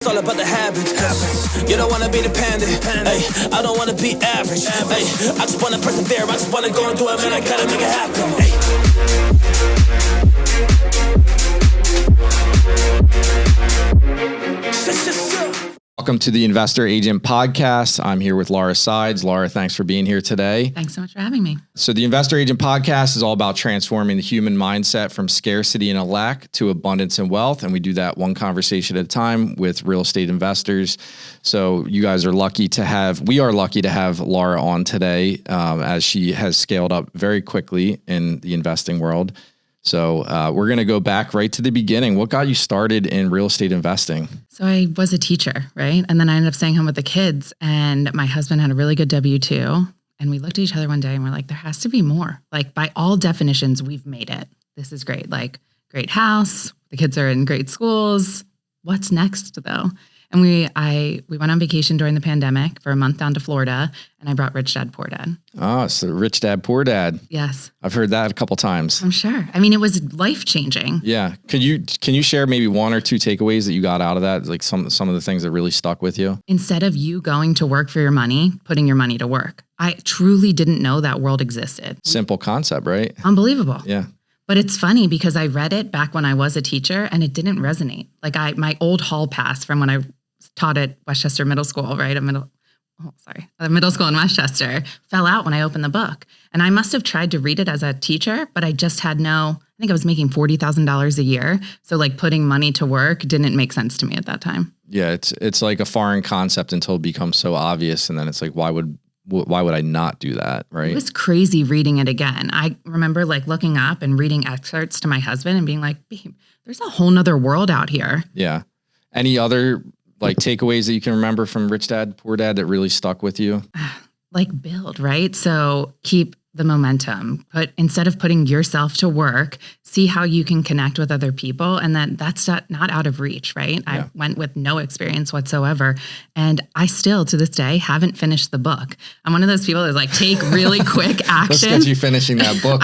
It's all about the habits. You don't want to be dependent. Hey, I don't want to be average. Hey, I just want to persevere. I just want to go and do it, man. I gotta make it happen. Welcome to the Investor Agent Podcast. I'm here with Laura Sides. Laura, thanks for being here today. Thanks so much for having me. So the Investor Agent Podcast is all about transforming the human mindset from scarcity and a lack to abundance and wealth. And we do that one conversation at a time with real estate investors. So you guys are lucky to have, we are lucky to have Laura on today as she has scaled up very quickly in the investing world. So we're going to go back right to the beginning. What got you started in real estate investing? So I was a teacher, right? And then I ended up staying home with the kids, and my husband had a really good W-2. And we looked at each other one day and we're like, there has to be more. Like, by all definitions, we've made it. This is great. Like, great house. The kids are in great schools. What's next though? And we went on vacation during the pandemic for a month down to Florida, and I brought Rich Dad, Poor Dad. Oh, so Rich Dad, Poor Dad. Yes. I've heard that a couple times. I'm sure. I mean, it was life-changing. Yeah. Can you share maybe one or two takeaways that you got out of that? Like some of the things that really stuck with you? Instead of you going to work for your money, putting your money to work. I truly didn't know that world existed. Simple concept, right? Unbelievable. Yeah. But it's funny because I read it back when I was a teacher and it didn't resonate. Like my old hall pass from when I taught at Westchester Middle School, right? A middle school in Westchester fell out when I opened the book. And I must have tried to read it as a teacher, but I just had I think I was making $40,000 a year. So like putting money to work didn't make sense to me at that time. Yeah. It's like a foreign concept until it becomes so obvious. And then it's like, why would I not do that? Right. It was crazy reading it again. I remember like looking up and reading excerpts to my husband and being like, babe, there's a whole nother world out here. Yeah. Any other like takeaways that you can remember from Rich Dad, Poor Dad that really stuck with you? Like build, right? So keep the momentum. Instead of putting yourself to work, see how you can connect with other people. And that's not out of reach, right? Yeah. I went with no experience whatsoever. And I still, to this day, haven't finished the book. I'm one of those people that like take really quick action. Let's get you finishing that book.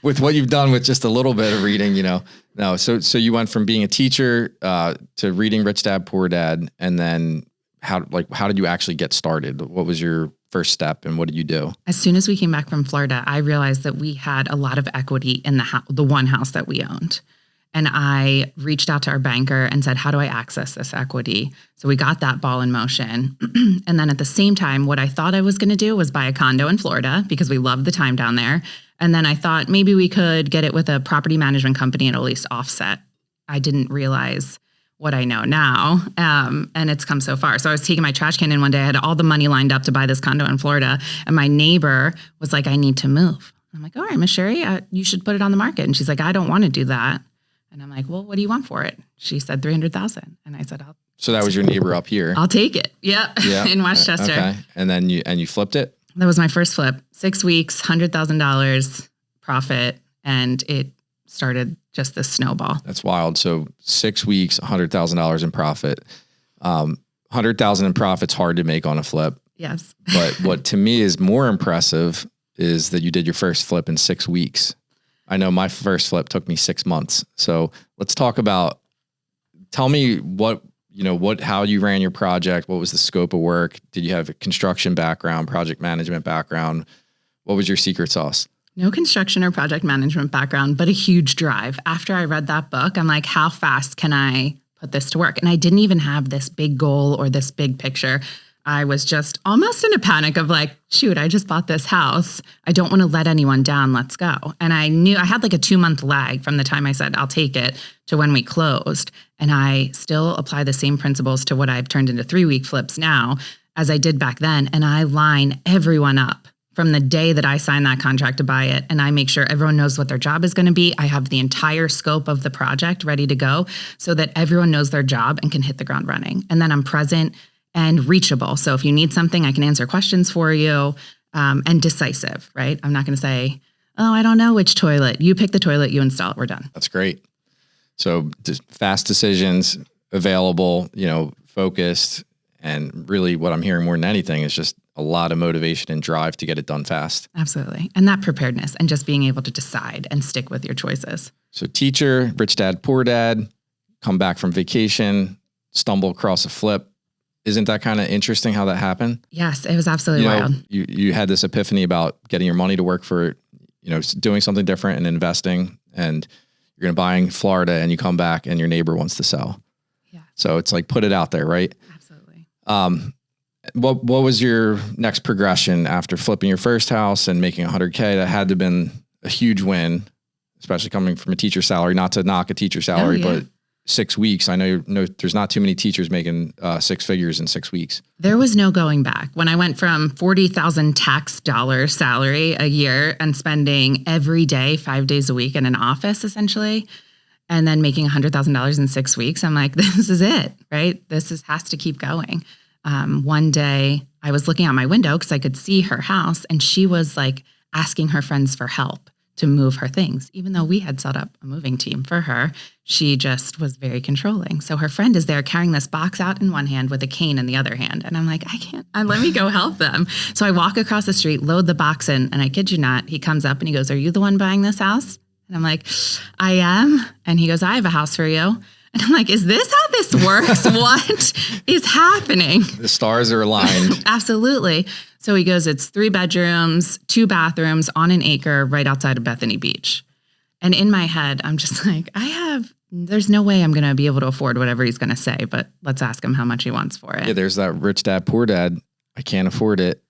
With what you've done with just a little bit of reading, No, so you went from being a teacher to reading Rich Dad, Poor Dad, and then how did you actually get started? What was your first step and what did you do? As soon as we came back from Florida, I realized that we had a lot of equity in the one house that we owned. And I reached out to our banker and said, how do I access this equity? So we got that ball in motion. And then at the same time, what I thought I was going to do was buy a condo in Florida because we loved the time down there. And then I thought maybe we could get it with a property management company and at least offset. I didn't realize what I know now. And it's come so far. So I was taking my trash can in one day. I had all the money lined up to buy this condo in Florida. And my neighbor was like, I need to move. I'm like, all right, Miss Sherry, you should put it on the market. And she's like, I don't want to do that. And I'm like, well, what do you want for it? She said $300,000. And I said, So that was your neighbor up here. I'll take it. Yeah. In Westchester. Okay. And then you flipped it? That was my first flip. 6 weeks, $100,000 profit. And it started just this snowball. That's wild. So 6 weeks, $100,000 in profit. 100,000 in profit's hard to make on a flip. Yes. But what to me is more impressive is that you did your first flip in 6 weeks. I know my first flip took me 6 months. So let's talk about, tell me how you ran your project. What was the scope of work? Did you have a construction background, project management background? What was your secret sauce? No construction or project management background, but a huge drive. After I read that book, I'm like, how fast can I put this to work? And I didn't even have this big goal or this big picture. I was just almost in a panic of like, shoot, I just bought this house. I don't want to let anyone down. Let's go. And I knew I had like a 2-month lag from the time I said, I'll take it to when we closed. And I still apply the same principles to what I've turned into 3-week flips now as I did back then. And I line everyone up from the day that I sign that contract to buy it. And I make sure everyone knows what their job is going to be. I have the entire scope of the project ready to go so that everyone knows their job and can hit the ground running. And then I'm present and reachable. So if you need something, I can answer questions for you, and decisive, right? I'm not going to say, oh, I don't know which toilet. You pick the toilet, you install it, we're done. That's great. So just fast decisions, available, focused. And really what I'm hearing more than anything is just a lot of motivation and drive to get it done fast. Absolutely. And that preparedness and just being able to decide and stick with your choices. So teacher, Rich Dad, Poor Dad, come back from vacation, stumble across a flip. Isn't that kind of interesting how that happened? Yes, it was absolutely wild. You had this epiphany about getting your money to work for, doing something different and investing, and you're going to buy in Florida and you come back and your neighbor wants to sell. Yeah. So it's like, put it out there, right? Absolutely. What was your next progression after flipping your first house and making $100K? That had to have been a huge win, especially coming from a teacher salary, not to knock a teacher salary, but 6 weeks. I know there's not too many teachers making 6 figures in 6 weeks. There was no going back. When I went from $40,000 tax dollar salary a year and spending every day, 5 days a week in an office, essentially, and then making $100,000 in 6 weeks, I'm like, this is it, right? Has to keep going. One day I was looking out my window because I could see her house, and she was like asking her friends for help to move her things. Even though we had set up a moving team for her, she just was very controlling. So her friend is there carrying this box out in one hand with a cane in the other hand. And I'm like, I can't, let me go help them. So I walk across the street, load the box in, and I kid you not, he comes up and he goes, "Are you the one buying this house?" And I'm like, "I am." And he goes, "I have a house for you." And I'm like, is this how this works? What is happening? The stars are aligned. Absolutely. So he goes, "It's 3 bedrooms, 2 bathrooms on an acre right outside of Bethany Beach." And in my head, I'm just like, there's no way I'm going to be able to afford whatever he's going to say, but let's ask him how much he wants for it. Yeah, there's that rich dad, poor dad. I can't afford it,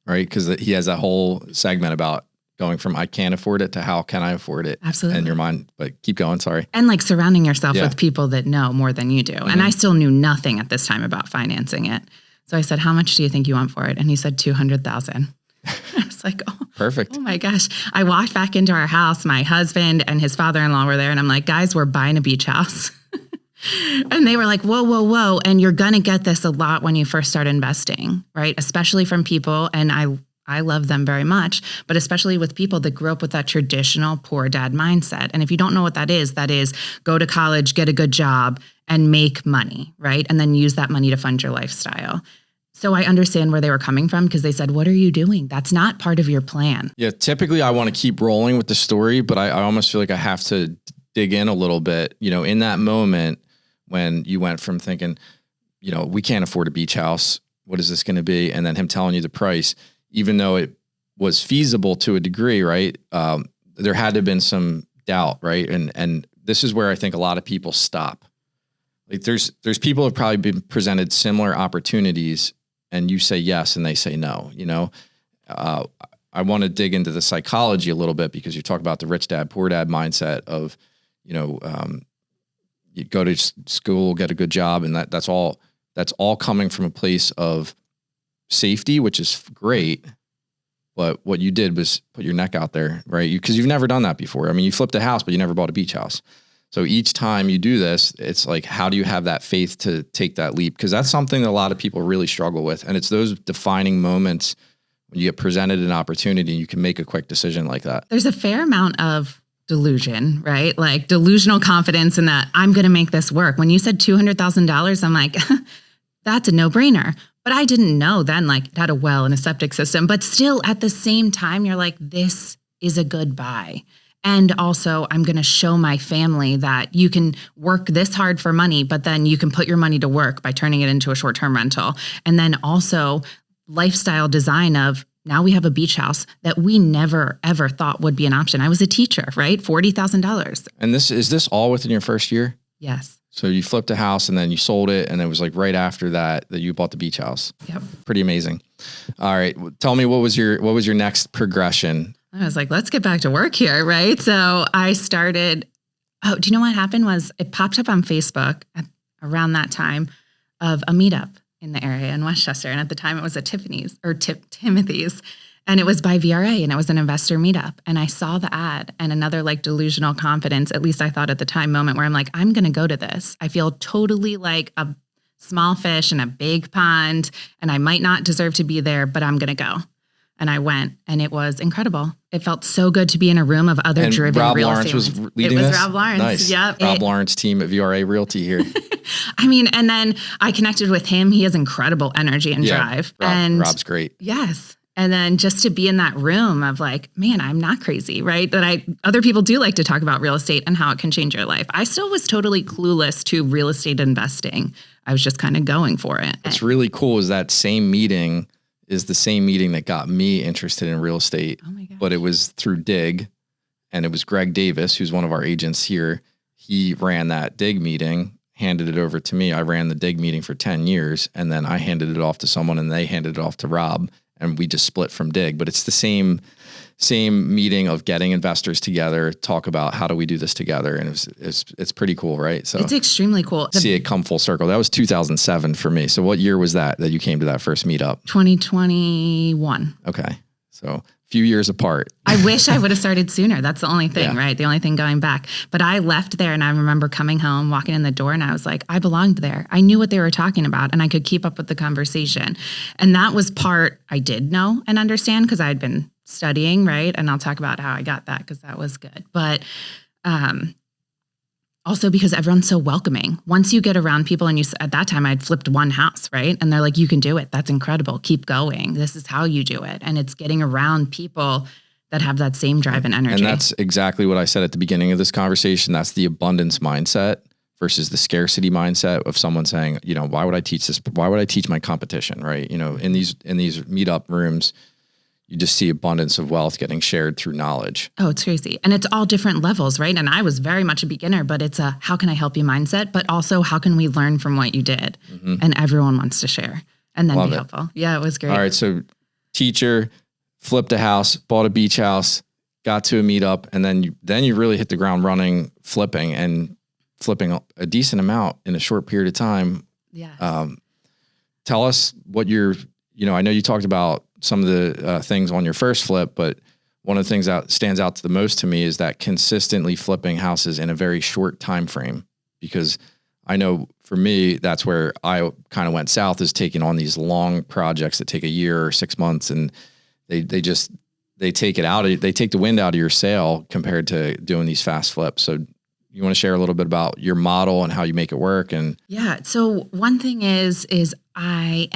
right? Because he has that whole segment about going from I can't afford it to how can I afford it. Absolutely. In your mind, but keep going, sorry. And like surrounding yourself with people that know more than you do. Mm-hmm. And I still knew nothing at this time about financing it. So I said, "How much do you think you want for it?" And he said, "200,000. I was like, oh, perfect. Oh my gosh. I walked back into our house. My husband and his father-in-law were there. And I'm like, "Guys, we're buying a beach house." And they were like, whoa, whoa, whoa. And you're going to get this a lot when you first start investing, right? Especially from people. And I love them very much, but especially with people that grew up with that traditional poor dad mindset. And if you don't know what that is go to college, get a good job, and make money, right? And then use that money to fund your lifestyle. So I understand where they were coming from because they said, "What are you doing? That's not part of your plan." Yeah, typically I want to keep rolling with the story, but I almost feel like I have to dig in a little bit, in that moment when you went from thinking, we can't afford a beach house. What is this going to be? And then him telling you the price, even though it was feasible to a degree, right? There had to have been some doubt, right? And this is where I think a lot of people stop. Like there's people who have probably been presented similar opportunities and you say yes and they say no, I want to dig into the psychology a little bit because you talk about the rich dad, poor dad mindset of, you go to school, get a good job, and that's all coming from a place of safety, which is great. But what you did was put your neck out there, right? Because you've never done that before. I mean, you flipped a house, but you never bought a beach house. So each time you do this, it's like, how do you have that faith to take that leap? Because that's something that a lot of people really struggle with. And it's those defining moments when you get presented an opportunity, you can make a quick decision like that. There's a fair amount of delusion, right? Like delusional confidence in that I'm going to make this work. When you said $200,000, I'm like, that's a no-brainer. But I didn't know then, like it had a well and a septic system. But still at the same time, you're like, this is a good buy. And also, I'm going to show my family that you can work this hard for money, but then you can put your money to work by turning it into a short-term rental. And then also lifestyle design of now we have a beach house that we never, ever thought would be an option. I was a teacher, right? $40,000. And is this all within your first year? Yes. So you flipped a house and then you sold it. And it was like right after that you bought the beach house. Yep. Pretty amazing. All right. Tell me, what was your next progression? I was like, let's get back to work here, right? So I started, do you know what happened was it popped up on Facebook around that time of a meetup in the area in Westchester. And at the time it was at Tiffany's or Timothy's. And it was by VRA and it was an investor meetup. And I saw the ad and another like delusional confidence, at least I thought at the time moment where I'm like, I'm going to go to this. I feel totally like a small fish in a big pond and I might not deserve to be there, but I'm going to go. And I went, and it was incredible. It felt so good to be in a room of other and driven Rob real Lawrence estate. was leading It was this? Rob Lawrence. Nice. Yep. Rob Lawrence team at VRA Realty here. I mean, and then I connected with him. He has incredible energy and drive. Rob's great. Yes. And then just to be in that room of like, man, I'm not crazy, right? That other people do like to talk about real estate and how it can change your life. I still was totally clueless to real estate investing. I was just kind of going for it. What's really cool is that same meeting is the same meeting that got me interested in real estate. Oh my gosh. But it was through Dig, and it was Greg Davis, who's one of our agents here. He ran that Dig meeting, handed it over to me. I ran the Dig meeting for 10 years, and then I handed it off to someone, and they handed it off to Rob, and we just split from Dig. But it's the same meeting of getting investors together, talk about how do we do this together, and it's pretty cool, right? So it's extremely cool. See it come full circle. That was 2007 for me. So what year was that you came to that first meetup? 2021. Okay, so a few years apart. I wish I would have started sooner. That's the only thing, right? The only thing going back. But I left there and I remember coming home, walking in the door, and I was like, I belonged there. I knew what they were talking about and I could keep up with the conversation. And that was part I did know and understand because I had been studying, right? And I'll talk about how I got that because that was good. But also because everyone's so welcoming. Once you get around people and at that time I'd flipped one house, right? And they're like, you can do it. That's incredible. Keep going. This is how you do it. And it's getting around people that have that same drive and energy. And that's exactly what I said at the beginning of this conversation. That's the abundance mindset versus the scarcity mindset of someone saying, why would I teach this? Why would I teach my competition? Right. In these meetup rooms, you just see abundance of wealth getting shared through knowledge. Oh, it's crazy. And it's all different levels, right? And I was very much a beginner, but it's a how can I help you mindset, but also how can we learn from what you did? Mm-hmm. And everyone wants to share and then be helpful. Yeah, it was great. All right. So teacher, flipped a house, bought a beach house, got to a meetup, and then you really hit the ground running, flipping a decent amount in a short period of time. Yeah. Tell us what I know you talked about some of the things on your first flip, but one of the things that stands out the most to me is that consistently flipping houses in a very short time frame. Because I know for me, that's where I kind of went south, is taking on these long projects that take a year or 6 months, and they take the wind out of your sail compared to doing these fast flips. So you want to share a little bit about your model and how you make it work? And yeah. So one thing is I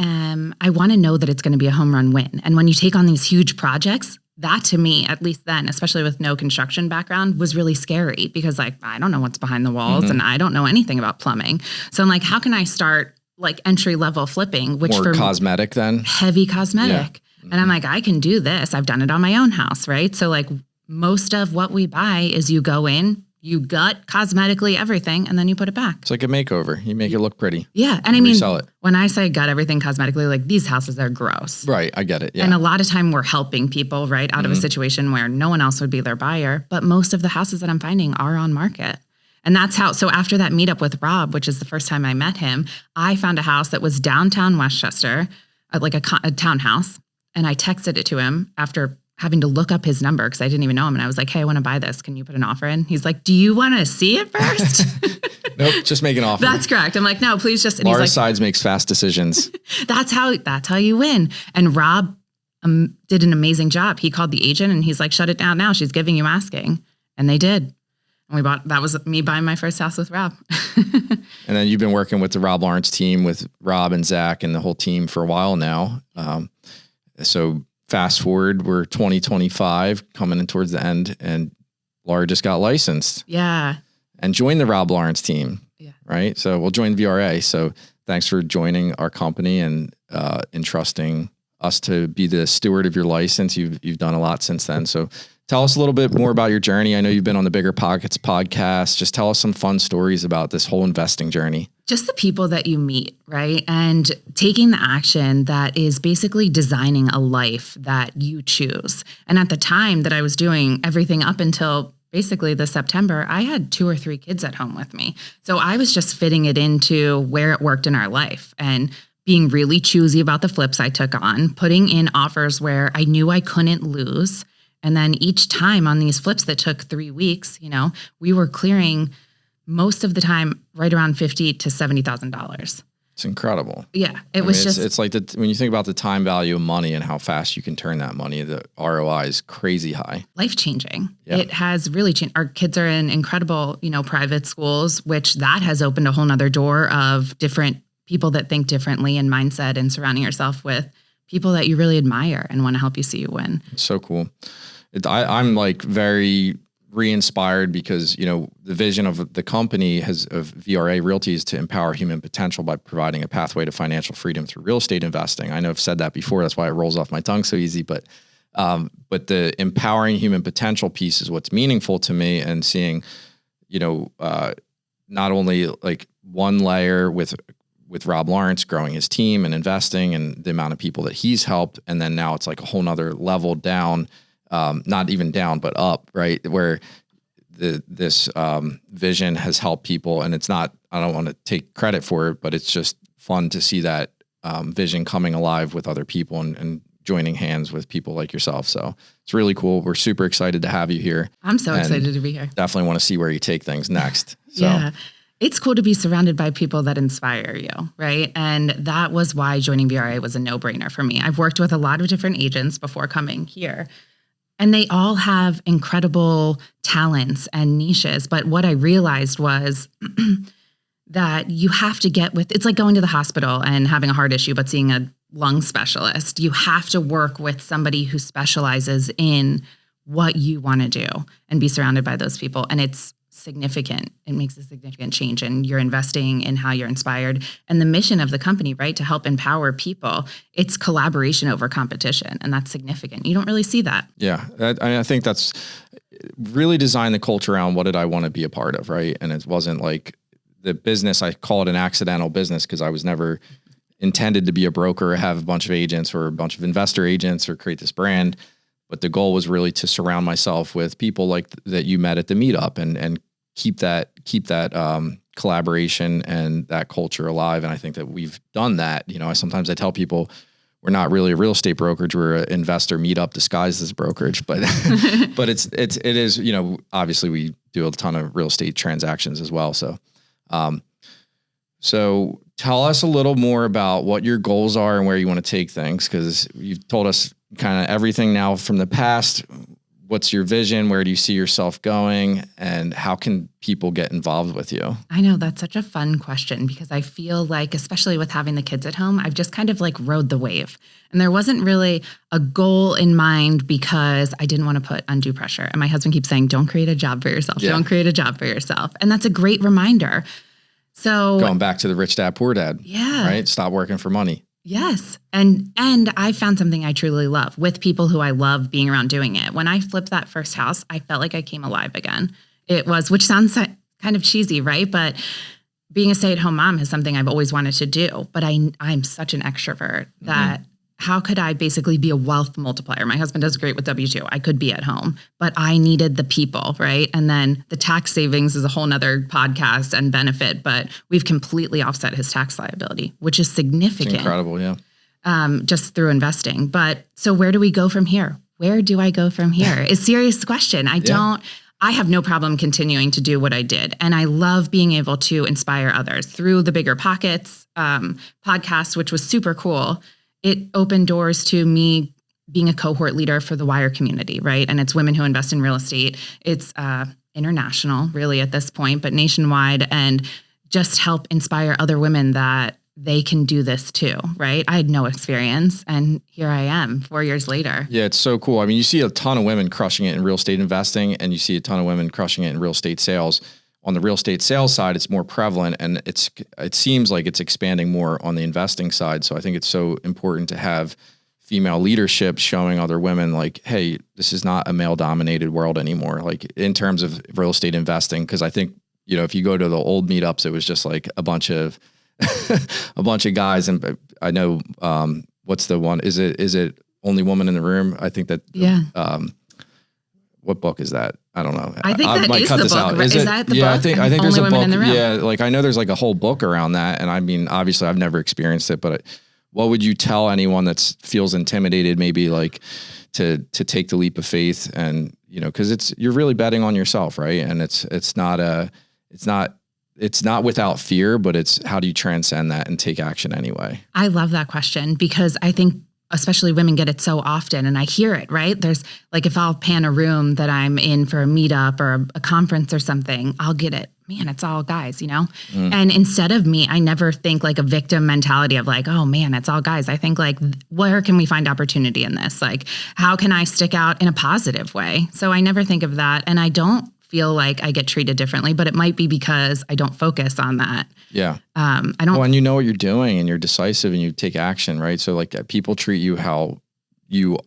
want to know that it's going to be a home run win. And when you take on these huge projects, that to me, at least then, especially with no construction background, was really scary because I don't know what's behind the walls and I don't know anything about plumbing. So I'm like, how can I start like entry level flipping, which more cosmetic then? Heavy cosmetic. Yeah. And I'm like, I can do this. I've done it on my own house, right? So like most of what we buy is you go in, you gut cosmetically everything, and then you put it back. It's like a makeover. You make it look pretty. Yeah. And I mean, when I say gut everything cosmetically, like these houses are gross. Right. I get it. Yeah. And a lot of time we're helping people, right, out of a situation where no one else would be their buyer. But most of the houses that I'm finding are on market. And that's how, so after that meetup with Rob, which is the first time I met him, I found a house that was downtown Westchester, like a townhouse. And I texted it to him after having to look up his number because I didn't even know him. And I was like, hey, I want to buy this. Can you put an offer in? He's like, do you want to see it first? Nope, just make an offer. That's correct. I'm like, no, please just. And Laura he's like, Sides makes fast decisions. That's how you win. And Rob did an amazing job. He called the agent and he's like, shut it down now. She's giving you asking. And they did. And that was me buying my first house with Rob. And then you've been working with the Rob Lawrence team with Rob and Zach and the whole team for a while now. So fast forward, we're 2025 coming in towards the end, and Laura just got licensed. Yeah. And joined the Rob Lawrence team. Yeah. Right. So we'll join VRA. So thanks for joining our company and entrusting us to be the steward of your license. You've done a lot since then. So tell us a little bit more about your journey. I know you've been on the BiggerPockets podcast. Just tell us some fun stories about this whole investing journey. Just the people that you meet, right? And taking the action that is basically designing a life that you choose. And at the time that I was doing everything up until basically the September, I had 2 or 3 kids at home with me. So I was just fitting it into where it worked in our life and being really choosy about the flips I took on, putting in offers where I knew I couldn't lose. And then each time on these flips that took 3 weeks, we were clearing most of the time right around $50,000 to $70,000. It's incredible. Yeah, it's like when you think about the time value of money and how fast you can turn that money, the ROI is crazy high. Life-changing. Yeah. It has really changed. Our kids are in incredible, private schools, which that has opened a whole nother door of different people that think differently and mindset and surrounding yourself with people that you really admire and want to help you see you win. So cool. I'm like very re-inspired because, the vision of the company of VRA Realty is to empower human potential by providing a pathway to financial freedom through real estate investing. I know I've said that before. That's why it rolls off my tongue so easy, but the empowering human potential piece is what's meaningful to me, and seeing, not only like one layer with Rob Lawrence growing his team and investing and the amount of people that he's helped. And then now it's like a whole nother level down, not even down, but up, right? Where this vision has helped people, and it's not, I don't want to take credit for it, but it's just fun to see that vision coming alive with other people and joining hands with people like yourself. So it's really cool. We're super excited to have you here. I'm so excited to be here. Definitely want to see where you take things next. So. Yeah. It's cool to be surrounded by people that inspire you, right? And that was why joining VRA was a no-brainer for me. I've worked with a lot of different agents before coming here, and they all have incredible talents and niches. But what I realized was that you have to it's like going to the hospital and having a heart issue, but seeing a lung specialist. You have to work with somebody who specializes in what you want to do and be surrounded by those people. And it's significant. It makes a significant change, and you're investing in how you're inspired. And the mission of the company, right, to help empower people, it's collaboration over competition. And that's significant. You don't really see that. Yeah. I think that's really designed the culture around what did I want to be a part of, right? And it wasn't like the business, I call it an accidental business because I was never intended to be a broker or have a bunch of agents or a bunch of investor agents or create this brand. But the goal was really to surround myself with people like that you met at the meetup and keep that collaboration and that culture alive. And I think that we've done that. Sometimes I tell people we're not really a real estate brokerage. We're an investor meetup disguised as brokerage, but but it is, obviously we do a ton of real estate transactions as well. So tell us a little more about what your goals are and where you want to take things, because you've told us kind of everything now from the past. What's your vision? Where do you see yourself going? And how can people get involved with you? I know that's such a fun question, because I feel like, especially with having the kids at home, I've just kind of like rode the wave. And there wasn't really a goal in mind because I didn't want to put undue pressure. And my husband keeps saying, don't create a job for yourself. Yeah. Don't create a job for yourself. And that's a great reminder. So going back to the rich dad, poor dad. Yeah. Right? Stop working for money. Yes. And I found something I truly love with people who I love being around doing it. When I flipped that first house, I felt like I came alive again. It was, which sounds kind of cheesy, right? But being a stay-at-home mom is something I've always wanted to do. But I'm such an extrovert that how could I basically be a wealth multiplier? My husband does great with W-2. I could be at home, but I needed the people, right? And then the tax savings is a whole nother podcast and benefit, but we've completely offset his tax liability, which is significant. It's incredible, yeah. Just through investing. But so where do we go from here? Where do I go from here? Is a serious question. I have no problem continuing to do what I did. And I love being able to inspire others through the BiggerPockets podcast, which was super cool. It opened doors to me being a cohort leader for the WIRE community, right? And it's women who invest in real estate. It's international, really, at this point, but nationwide, and just help inspire other women that they can do this too, right? I had no experience, and here I am 4 years later. Yeah, it's so cool. I mean, you see a ton of women crushing it in real estate investing, and you see a ton of women crushing it in real estate sales. On the real estate sales side, it's more prevalent, and it seems like it's expanding more on the investing side. So I think it's so important to have female leadership showing other women like, hey, this is not a male-dominated world anymore, like in terms of real estate investing. Because I think, if you go to the old meetups, it was just like a bunch of guys. And I know, what's the one? Is it Only Woman in the Room? I think that, what book is that? I don't know. I think that is the book. Is that the book? I think there's a book. In the Room? Yeah. Like I know there's like a whole book around that. And I mean, obviously I've never experienced it, but what would you tell anyone that feels intimidated, maybe like to take the leap of faith? And, cause you're really betting on yourself, right? And it's not without fear, but it's how do you transcend that and take action anyway? I love that question, because I think especially women get it so often, and I hear it, right? There's like, if I'll pan a room that I'm in for a meetup or a conference or something, I'll get it man, it's all guys, And instead of me, I never think like a victim mentality of like, oh man, it's all guys. I think like, where can we find opportunity in this? Like, how can I stick out in a positive way? So I never think of that. And I don't feel like I get treated differently, but it might be because I don't focus on that. Yeah. I don't. Well, and you know what you're doing and you're decisive and you take action, right? So like people treat you how you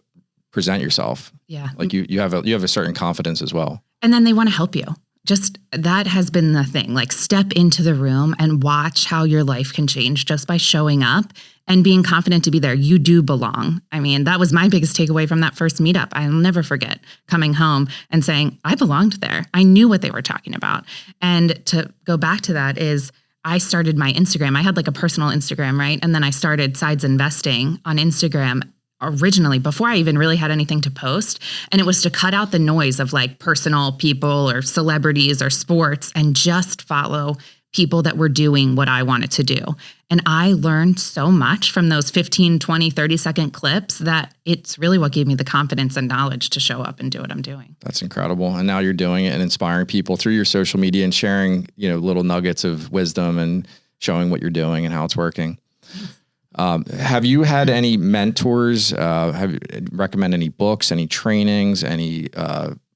present yourself. Yeah. Like you have a certain confidence as well. And then they want to help you. Just that has been the thing, like step into the room and watch how your life can change just by showing up and being confident to be there. You do belong. I mean, that was my biggest takeaway from that first meetup. I'll never forget coming home and saying, I belonged there. I knew what they were talking about. And to go back to that is I started my Instagram. I had like a personal Instagram, right? And then I started Sides Investing on Instagram originally before I even really had anything to post. And it was to cut out the noise of like personal people or celebrities or sports and just follow people that were doing what I wanted to do. And I learned so much from those 15, 20, 30-second clips that it's really what gave me the confidence and knowledge to show up and do what I'm doing. That's incredible. And now you're doing it and inspiring people through your social media and sharing, little nuggets of wisdom and showing what you're doing and how it's working. Have you had any mentors? Recommend any books, any trainings, any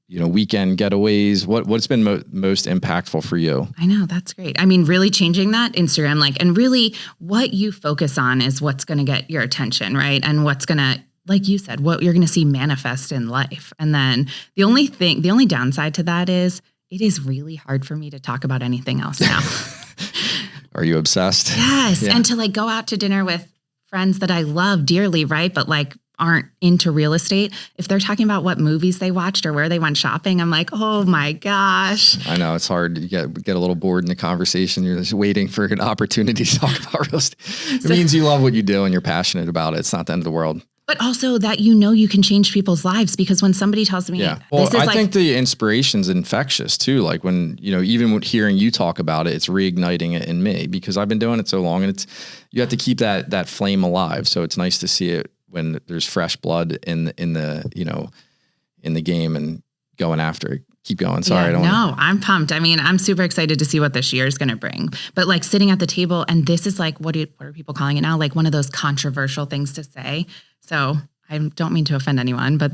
weekend getaways? What's been most impactful for you? I know, that's great. I mean, really changing that Instagram, and really what you focus on is what's going to get your attention, right? And what's going to, like you said, what you're going to see manifest in life. And then the only downside to that is it is really hard for me to talk about anything else now. Are you obsessed? Yes. Yeah. And to go out to dinner with friends that I love dearly, right? But aren't into real estate. If they're talking about what movies they watched or where they went shopping, I'm like, oh my gosh. I know it's hard. You get a little bored in the conversation. You're just waiting for an opportunity to talk about real estate. It means you love what you do and you're passionate about it. It's not the end of the world. But also that you can change people's lives, because when somebody tells me, yeah. Well, I think the inspiration's infectious too. Like when, even hearing you talk about it, it's reigniting it in me because I've been doing it so long, and you have to keep that flame alive. So it's nice to see it when there's fresh blood in the game and going after it. Keep going. Sorry. Yeah, I'm pumped. I mean, I'm super excited to see what this year is going to bring. But sitting at the table, and this is what are people calling it now? One of those controversial things to say. So I don't mean to offend anyone, but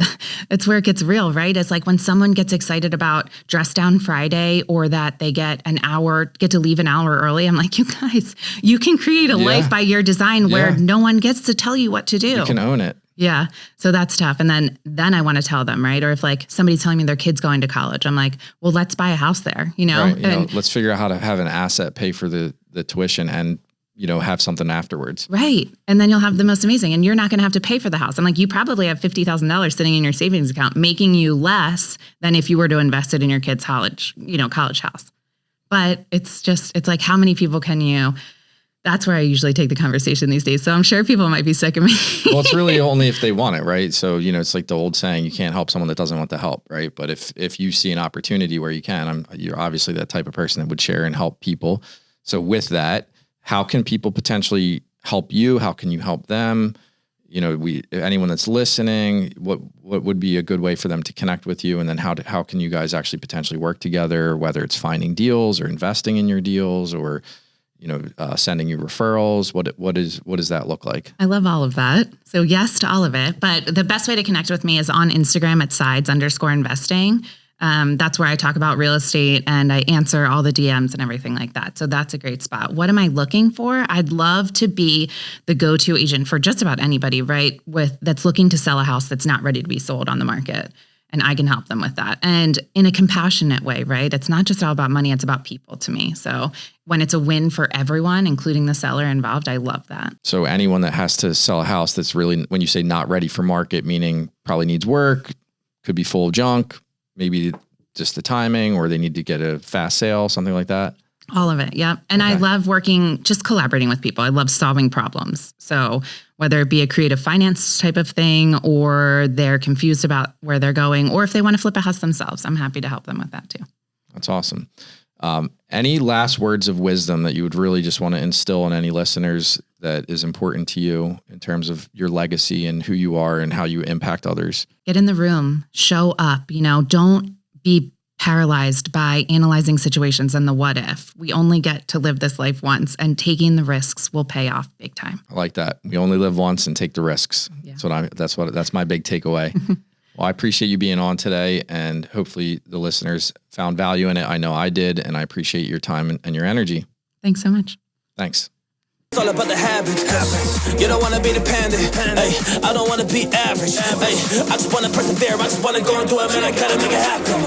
it's where it gets real, right? It's when someone gets excited about Dress Down Friday, or that they get to leave an hour early. I'm like, you guys, you can create a life by your design where no one gets to tell you what to do. You can own it. Yeah. So that's tough. And then I want to tell them, right? Or if somebody's telling me their kid's going to college, I'm like, well, let's buy a house there, Right. Let's figure out how to have an asset pay for the tuition and, have something afterwards. Right. And then you'll have the most amazing, and you're not going to have to pay for the house. I'm like, you probably have $50,000 sitting in your savings account, making you less than if you were to invest it in your kid's college house. But it's how many people can you... That's where I usually take the conversation these days. So I'm sure people might be sick of me. Well, it's really only if they want it, right? So, it's like the old saying, you can't help someone that doesn't want the help, right? But if you see an opportunity where you can, you're obviously that type of person that would share and help people. So with that, how can people potentially help you? How can you help them? Anyone that's listening, what would be a good way for them to connect with you? And then how can you guys actually potentially work together, whether it's finding deals or investing in your deals or sending you referrals? What does that look like? I love all of that. So yes to all of it. But the best way to connect with me is on Instagram at sides_investing. That's where I talk about real estate and I answer all the DMs and everything like that. So that's a great spot. What am I looking for? I'd love to be the go-to agent for just about anybody, right? That's looking to sell a house that's not ready to be sold on the market. And I can help them with that. And in a compassionate way, right? It's not just all about money, it's about people to me. So when it's a win for everyone, including the seller involved, I love that. So anyone that has to sell a house that's really, when you say not ready for market, meaning probably needs work, could be full of junk, maybe just the timing, or they need to get a fast sale, something like that. All of it. Yep. And okay. I love just collaborating with people. I love solving problems. So whether it be a creative finance type of thing, or they're confused about where they're going, or if they want to flip a house themselves, I'm happy to help them with that too. That's awesome. Any last words of wisdom that you would really just want to instill in any listeners that is important to you in terms of your legacy and who you are and how you impact others? Get in the room, show up, don't be paralyzed by analyzing situations and the what if. We only get to live this life once, and taking the risks will pay off big time. I like that. We only live once and take the risks. Yeah. That's my big takeaway. Well, I appreciate you being on today, and hopefully the listeners found value in it. I know I did, and I appreciate your time and your energy. Thanks so much. Thanks. It's all about the habits. You don't want to be dependent. Hey, I don't want to be average. Hey, I just want to persevere. I just want to go and do it, man. I gotta make it happen.